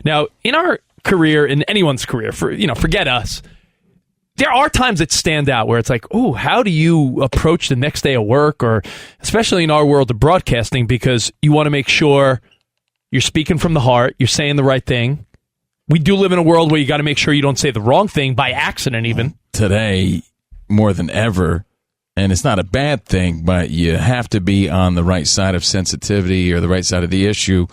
Now, in our career, in anyone's career, forget us, there are times that stand out where it's like, oh, how do you approach the next day of work, or especially in our world of broadcasting, because you want to make sure you're speaking from the heart, you're saying the right thing. We do live in a world where you got to make sure you don't say the wrong thing by accident even. Today, more than ever, and it's not a bad thing, but you have to be on the right side of sensitivity or the right side of the issue,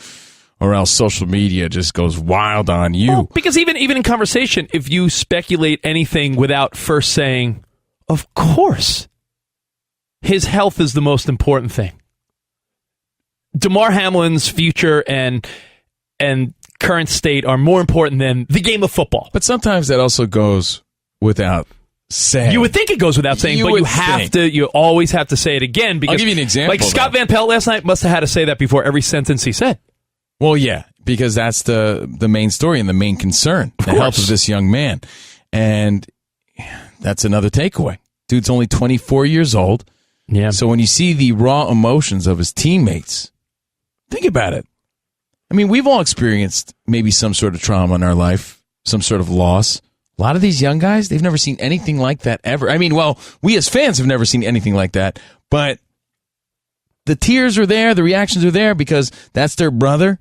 or else social media just goes wild on you. Well, because even in conversation, if you speculate anything without first saying, of course, his health is the most important thing. Damar Hamlin's future and current state are more important than the game of football. But sometimes that also goes without saying. You would think it goes without saying, but you always have to say it again. Because, I'll give you an example. Like Scott Van Pelt last night must have had to say that before every sentence he said. Well, yeah, because that's the main story and the main concern, the health of this young man. And that's another takeaway. Dude's only 24 years old. Yeah. So when you see the raw emotions of his teammates, think about it. I mean, we've all experienced maybe some sort of trauma in our life, some sort of loss. A lot of these young guys, they've never seen anything like that ever. I mean, well, we as fans have never seen anything like that, but the tears are there, the reactions are there because that's their brother.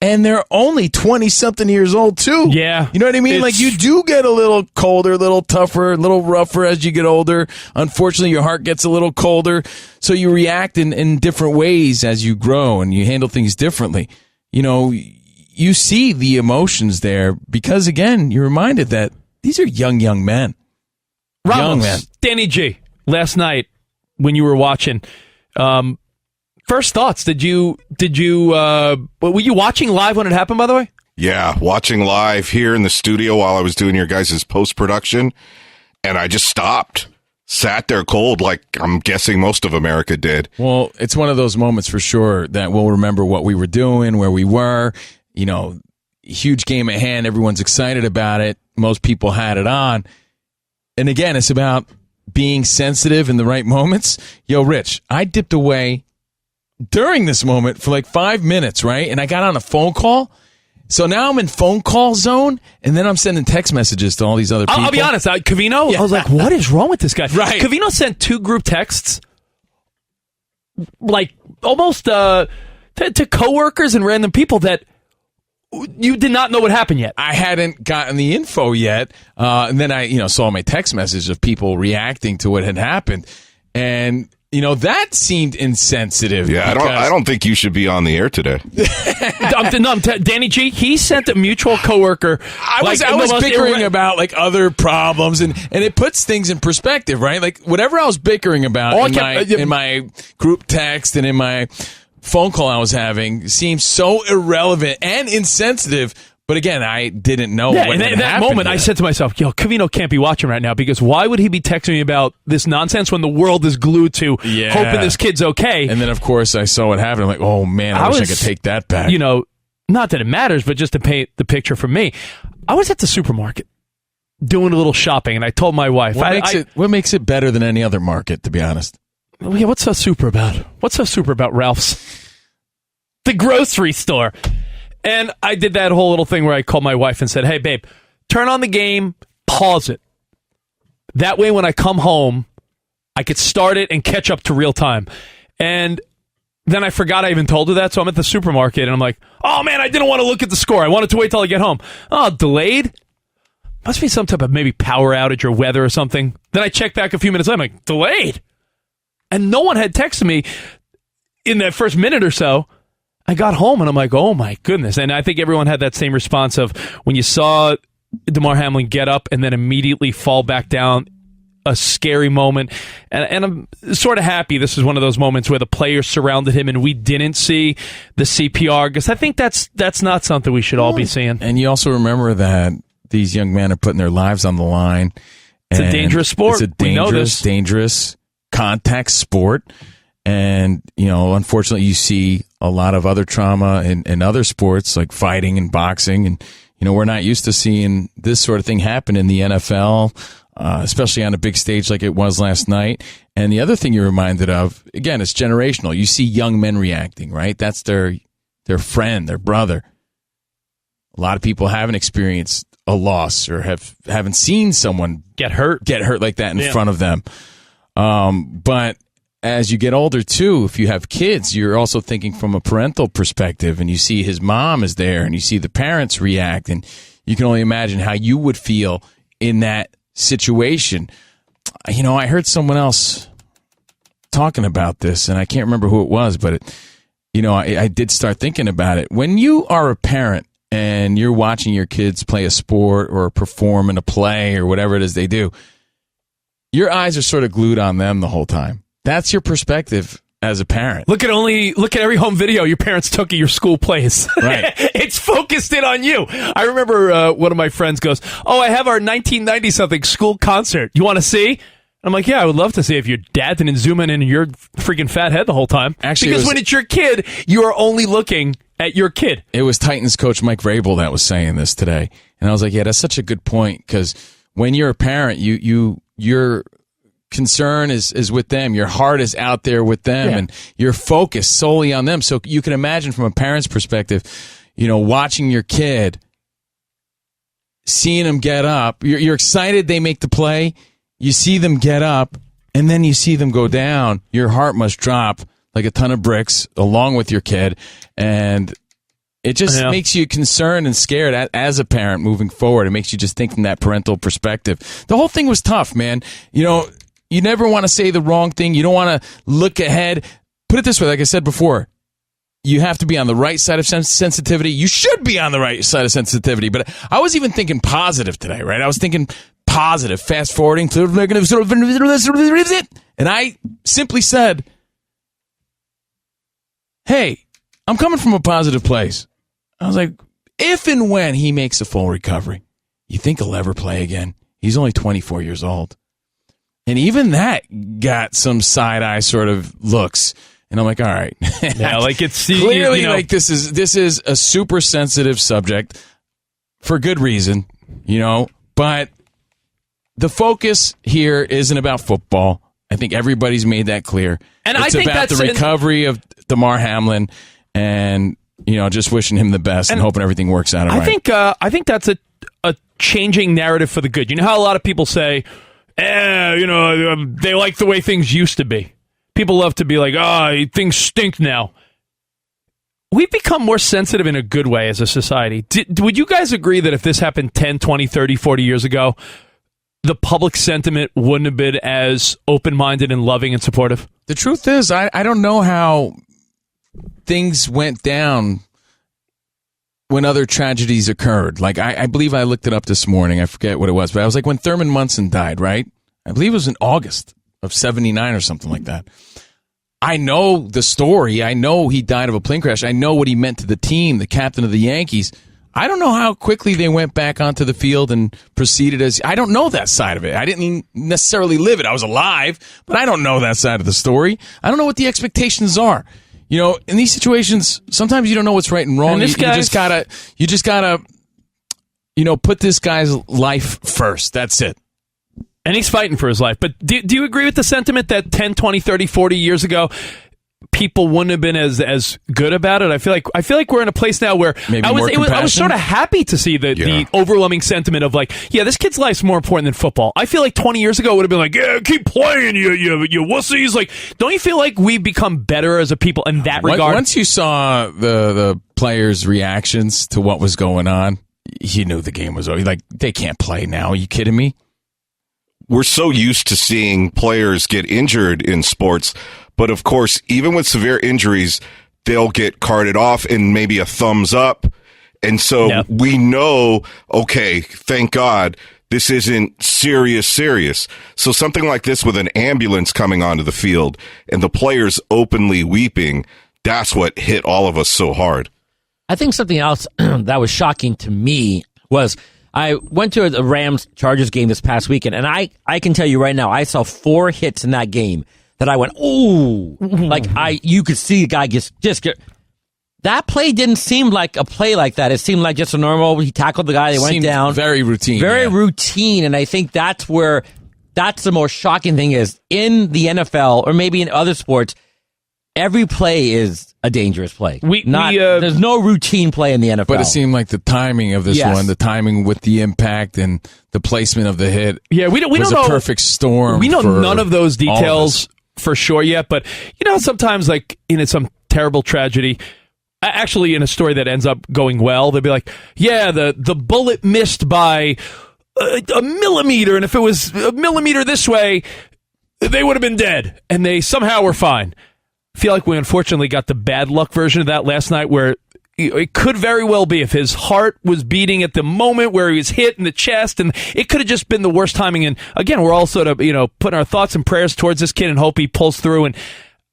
And they're only 20-something years old, too. Yeah. You know what I mean? Like, you do get a little colder, a little tougher, a little rougher as you get older. Unfortunately, your heart gets a little colder. So you react in different ways as you grow, and you handle things differently. You know, you see the emotions there because, again, you're reminded that these are young men. Ramos, young men. Danny G, last night when you were watching, first thoughts, were you watching live when it happened, by the way? Yeah, watching live here in the studio while I was doing your guys' post-production, and I just stopped. Sat there cold like I'm guessing most of America did. Well, it's one of those moments for sure that we'll remember what we were doing, where we were, you know, huge game at hand. Everyone's excited about it. Most people had it on. And again, it's about being sensitive in the right moments. Yo, Rich, I dipped away during this moment for like 5 minutes, right? And I got on a phone call. So now I'm in phone call zone, and then I'm sending text messages to all these other people. I'll be honest, Covino, I was like, what is wrong with this guy? Right. Covino sent 2 group texts, like almost to coworkers and random people that you did not know what happened yet. I hadn't gotten the info yet, and then I, saw my text message of people reacting to what had happened, and that seemed insensitive. Yeah, I don't think you should be on the air today. Danny G, he sent a mutual coworker. I was bickering about like other problems, and it puts things in perspective, right? Like whatever I was bickering about in my group text and in my phone call I was having seemed so irrelevant and insensitive. But again, I didn't know what had happened. That moment, I said to myself, Covino can't be watching right now because why would he be texting me about this nonsense when the world is glued to hoping this kid's okay? And then, of course, I saw what happened. I'm like, oh, man, I wish I could take that back. Not that it matters, but just to paint the picture for me. I was at the supermarket doing a little shopping, and I told my wife. What makes it better than any other market, to be honest? Yeah, what's so super about? What's so super about Ralph's? The grocery store. And I did that whole little thing where I called my wife and said, hey, babe, turn on the game, pause it. That way when I come home, I could start it and catch up to real time. And then I forgot I even told her that, so I'm at the supermarket, and I'm like, oh, man, I didn't want to look at the score. I wanted to wait till I get home. Oh, delayed? Must be some type of maybe power outage or weather or something. Then I check back a few minutes later, I'm like, delayed? And no one had texted me in that first minute or so. I got home and I'm like, oh my goodness. And I think everyone had that same response of when you saw Damar Hamlin get up and then immediately fall back down, a scary moment. And I'm sort of happy this is one of those moments where the players surrounded him and we didn't see the CPR, because I think that's not something we should all be seeing. And you also remember that these young men are putting their lives on the line. It's a dangerous sport. It's a dangerous contact sport. And, unfortunately, you see a lot of other trauma in other sports like fighting and boxing. And, we're not used to seeing this sort of thing happen in the NFL, especially on a big stage like it was last night. And the other thing you're reminded of, again, it's generational. You see young men reacting, right? That's their friend, their brother. A lot of people haven't experienced a loss or haven't seen someone get hurt like that in front of them. But as you get older too, if you have kids, you're also thinking from a parental perspective, and you see his mom is there and you see the parents react, and you can only imagine how you would feel in that situation. You know, I heard someone else talking about this, and I can't remember who it was, but I did start thinking about it. When you are a parent and you're watching your kids play a sport or perform in a play or whatever it is they do, your eyes are sort of glued on them the whole time. That's your perspective as a parent. Look at every home video your parents took at your school plays. Right. It's focused in on you. I remember one of my friends goes, "Oh, I have our 1990-something school concert. You want to see?" I'm like, "Yeah, I would love to see if your dad didn't zoom in your freaking fat head the whole time." Actually, because when it's your kid, you are only looking at your kid. It was Titans coach Mike Vrabel that was saying this today. And I was like, yeah, that's such a good point, because when you're a parent, your concern is with them. Your heart is out there with them, and you're focused solely on them. So you can imagine from a parent's perspective, watching your kid, seeing them get up. You're excited they make the play. You see them get up, and then you see them go down. Your heart must drop like a ton of bricks along with your kid, and it just makes you concerned and scared as a parent moving forward. It makes you just think from that parental perspective. The whole thing was tough, man. You never want to say the wrong thing. You don't want to look ahead. Put it this way, like I said before, you have to be on the right side of sensitivity. You should be on the right side of sensitivity. But I was even thinking positive today, right? I was thinking positive, fast forwarding to negative, and I simply said, hey, I'm coming from a positive place. I was like, if and when he makes a full recovery, you think he'll ever play again? He's only 24 years old. And even that got some side-eye sort of looks. And I'm like, all right. Yeah, like it's clearly like this is a super sensitive subject for good reason, but the focus here isn't about football. I think everybody's made that clear. And it's I think about the recovery of Damar Hamlin, and just wishing him the best and hoping everything works out all right. I think that's a changing narrative for the good. You know how a lot of people say, they like the way things used to be. People love to be like, things stink now. We've become more sensitive in a good way as a society. Would you guys agree that if this happened 10, 20, 30, 40 years ago, the public sentiment wouldn't have been as open-minded and loving and supportive? The truth is, I don't know how things went down when other tragedies occurred. Like, I believe I looked it up this morning. I forget what it was, but I was like, when Thurman Munson died, right? I believe it was in August of 79 or something like that. I know the story. I know he died of a plane crash. I know what he meant to the team, the captain of the Yankees. I don't know how quickly they went back onto the field and proceeded as... I don't know that side of it. I didn't necessarily live it. I was alive, but I don't know that side of the story. I don't know what the expectations are. In these situations, sometimes you don't know what's right and wrong. And you just gotta, put this guy's life first. That's it. And he's fighting for his life. But do you agree with the sentiment that 10, 20, 30, 40 years ago, people wouldn't have been as good about it? I feel like we're in a place now where I was sort of happy to see the overwhelming sentiment of like, yeah, this kid's life's more important than football. I feel like 20 years ago it would have been like, yeah, keep playing, you wussies. Like, don't you feel like we've become better as a people in that regard? Once you saw the players' reactions to what was going on, you knew the game was over. Like, they can't play now. Are you kidding me? We're so used to seeing players get injured in sports, but of course, even with severe injuries, they'll get carted off and maybe a thumbs up. And so we know, okay, thank God, this isn't serious. So something like this with an ambulance coming onto the field and the players openly weeping, that's what hit all of us so hard. I think something else that was shocking to me was I went to the Rams-Chargers game this past weekend, and I can tell you right now, I saw 4 hits in that game that I went, ooh. Like, you could see the guy just get... That play didn't seem like a play like that. It seemed like just a normal, he tackled the guy, they went down. Very routine. Very routine, and I think that's the most shocking thing is, in the NFL, or maybe in other sports, every play is a dangerous play. There's no routine play in the NFL. But it seemed like the timing of this Yes. one, the timing with the impact and the placement of the hit, we don't was know a perfect storm. We know for none of those all of details us. for sure yet, but sometimes like in some terrible tragedy, actually in a story that ends up going well, they'll be like, yeah, the bullet missed by a millimeter, and if it was a millimeter this way, they would have been dead, and they somehow were fine. I feel like we unfortunately got the bad luck version of that last night, where it could very well be if his heart was beating at the moment where he was hit in the chest, and it could have just been the worst timing. And again, we're all sort of putting our thoughts and prayers towards this kid and hope he pulls through. And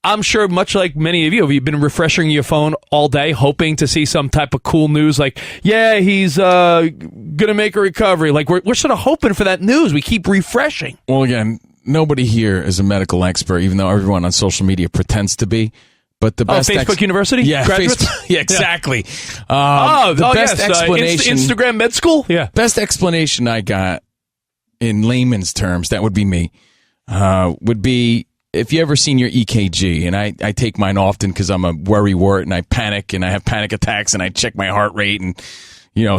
I'm sure, much like many of you've been refreshing your phone all day, hoping to see some type of cool news, like, yeah, he's gonna make a recovery. Like we're sort of hoping for that news. We keep refreshing. Well, again, nobody here is a medical expert, even though everyone on social media pretends to be. But the best Facebook University? Yeah, Graduates? yeah, exactly. The best explanation, Instagram med school? Yeah. best explanation I got in layman's terms, that would be me, would be if you ever seen your EKG, and I take mine often because I'm a worrywart and I panic and I have panic attacks and I check my heart rate and,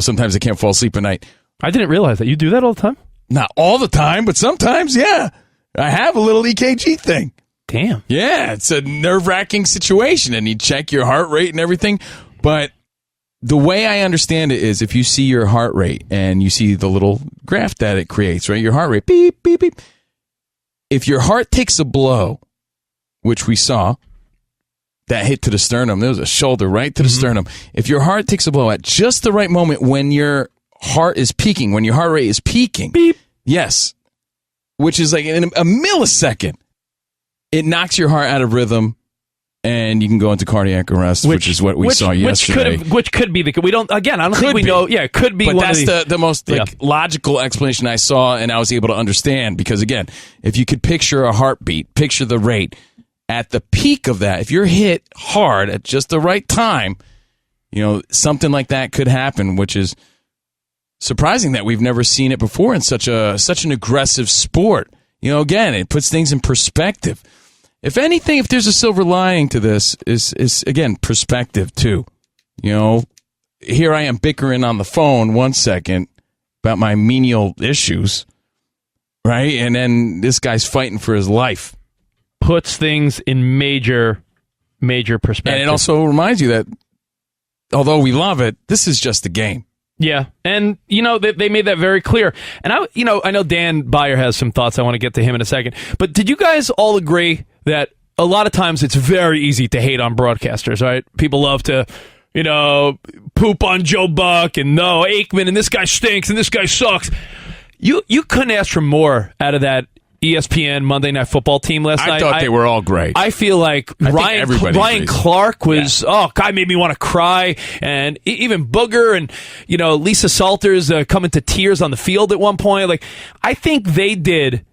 sometimes I can't fall asleep at night. I didn't realize that. You do that all the time? Not all the time, but sometimes, yeah. I have a little EKG thing. Damn. Yeah, it's a nerve-wracking situation, and you check your heart rate and everything. But the way I understand it is if you see your heart rate and you see the little graph that it creates, right? Your heart rate, beep, beep, beep. If your heart takes a blow, which we saw, that hit to the sternum, there was a shoulder right to the sternum. If your heart takes a blow at just the right moment when your heart is peaking, when your heart rate is peaking, beep. Yes, which is like in a millisecond, it knocks your heart out of rhythm, and you can go into cardiac arrest, which is what we saw yesterday. Which could be we don't. Again, I don't think we know. Yeah, it could be. But one that's of the most logical explanation I saw, and I was able to understand. Because again, if you could picture a heartbeat, picture the rate at the peak of that. If you're hit hard at just the right time, something like that could happen, which is surprising that we've never seen it before in such an aggressive sport. Again, it puts things in perspective. If anything, if there's a silver lining to this, is again, perspective too. Here I am bickering on the phone 1 second about my menial issues, right? And then this guy's fighting for his life. Puts things in major perspective. And it also reminds you that although we love it, this is just a game. Yeah, and they made that very clear. And I know Dan Beyer has some thoughts. I want to get to him in a second. But did you guys all agree that a lot of times it's very easy to hate on broadcasters, right? People love to, poop on Joe Buck and no Aikman and this guy stinks and this guy sucks. You couldn't ask for more out of that ESPN Monday Night Football team last night. I thought they were all great. I feel like Ryan Clark was, guy made me want to cry. And even Booger and, Lisa Salters coming to tears on the field at one point. Like, I think they did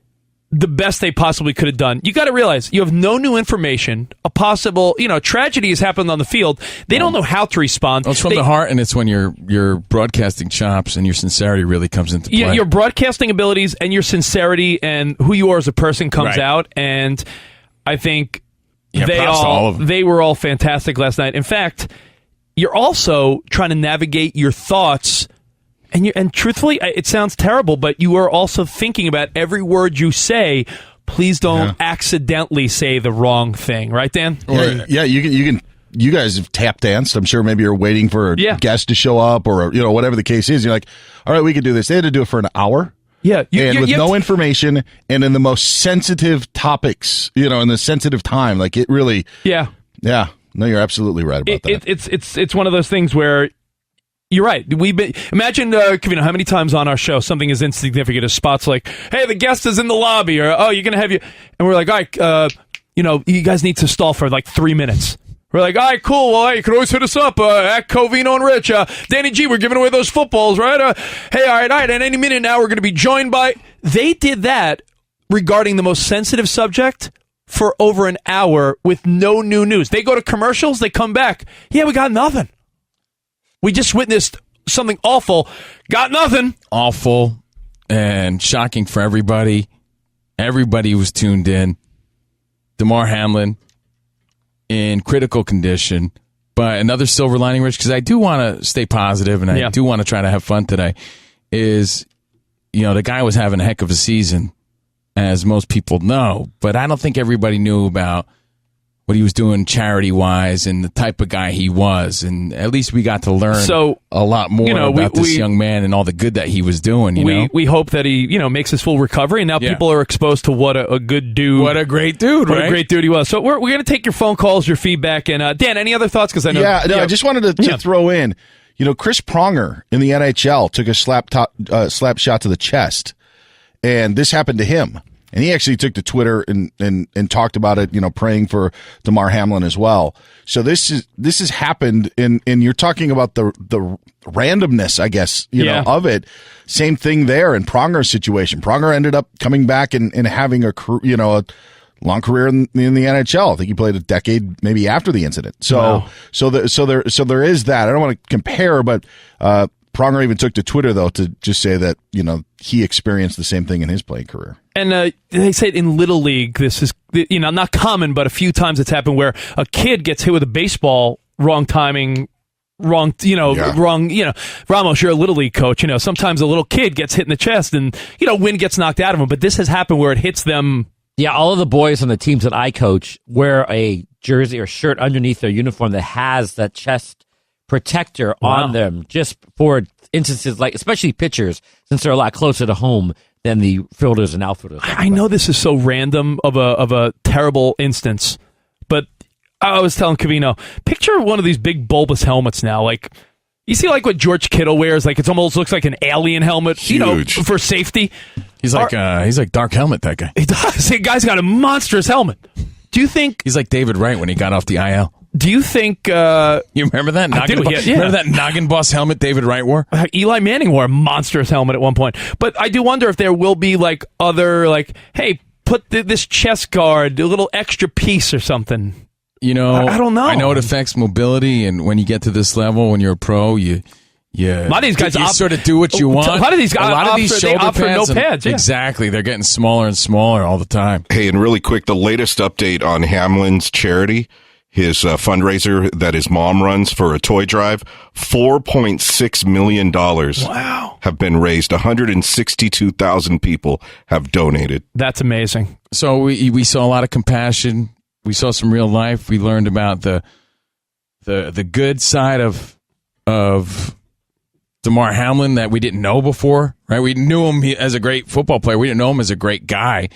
the best they possibly could have done. You got to realize you have no new information. A possible, tragedy has happened on the field. They don't know how to respond. Well, it's from the heart, and it's when your broadcasting chops and your sincerity really comes into play. Your broadcasting abilities and your sincerity and who you are as a person comes out. And I think they were all fantastic last night. In fact, you're also trying to navigate your thoughts. And truthfully, it sounds terrible, but you are also thinking about every word you say. Please don't accidentally say the wrong thing, right, Dan? Yeah, you can. You guys have tap danced. I'm sure maybe you're waiting for a guest to show up or whatever the case is. You're like, all right, we can do this. They had to do it for an hour. Yeah, with no information and in the most sensitive topics, in the sensitive time. Like it really. Yeah. No, you're absolutely right about that. It's one of those things where. You're right. Imagine, Covino, how many times on our show something as insignificant as spots like, hey, the guest is in the lobby, or, oh, you're going to have you. And we're like, all right, you guys need to stall for like 3 minutes. We're like, all right, cool. Well, you can always hit us up at Covino and Rich. Danny G, we're giving away those footballs, right? Hey, all right. At any minute now, we're going to be joined by. They did that regarding the most sensitive subject for over an hour with no new news. They go to commercials. They come back. Yeah, we got nothing. We just witnessed something awful. Got nothing. Awful and shocking for everybody. Everybody was tuned in. Damar Hamlin in critical condition. But another silver lining, Rich, because I do want to stay positive and I do want to try to have fun today, is, the guy was having a heck of a season, as most people know. But I don't think everybody knew about what he was doing charity-wise and the type of guy he was. And at least we got to learn a lot more about this young man and all the good that he was doing. We hope that he, makes his full recovery, and now people are exposed to what a good dude. What a great dude, What a great dude he was. So we're going to take your phone calls, your feedback. And Dan, any other thoughts? Because I know. I just wanted to throw in, Chris Pronger in the NHL took a slap shot to the chest, and this happened to him. And he actually took to Twitter and talked about it, praying for Damar Hamlin as well. So this has happened, and you're talking about the randomness, I guess, of it. Same thing there in Pronger's situation. Pronger ended up coming back and having a long career in the NHL. I think he played a decade maybe after the incident. So there is that. I don't want to compare, but Pronger even took to Twitter though to just say that he experienced the same thing in his playing career. And they say in Little League, this is not common, but a few times it's happened where a kid gets hit with a baseball, wrong timing, wrong. Ramos, you're a Little League coach. Sometimes a little kid gets hit in the chest, and wind gets knocked out of him. But this has happened where it hits them. Yeah, all of the boys on the teams that I coach wear a jersey or shirt underneath their uniform that has that chest protector on them, just for instances like, especially pitchers, since they're a lot closer to home than the fielders and outfielders. I know this is so random of a terrible instance, but I was telling Covino, picture one of these big bulbous helmets now, like. You see, like what George Kittle wears, like it almost looks like an alien helmet, Huge. For safety. He's like Dark Helmet, that guy. He does. The guy's got a monstrous helmet. Do you think he's like David Wright when he got off the IL? Do you think you remember that? Remember that Noggin Boss helmet David Wright wore? Eli Manning wore a monstrous helmet at one point. But I do wonder if there will be like other hey, put this chest guard, a little extra piece or something. I don't know. I know it affects mobility, and when you get to this level, when you're a pro, a lot of these guys sort of do what you want. A lot of these guys shoulder pads, no pads. Exactly, they're getting smaller and smaller all the time. Hey, and really quick, the latest update on Hamlin's charity, his fundraiser that his mom runs for a toy drive, $4.6 million have been raised. 162,000 people have donated. That's amazing. So we saw a lot of compassion. We saw some real life. We learned about the good side of Damar Hamlin that we didn't know before, right? We knew him as a great football player. We didn't know him as a great guy.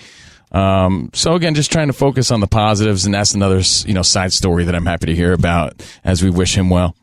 So again, just trying to focus on the positives, and that's another side story that I'm happy to hear about as we wish him well.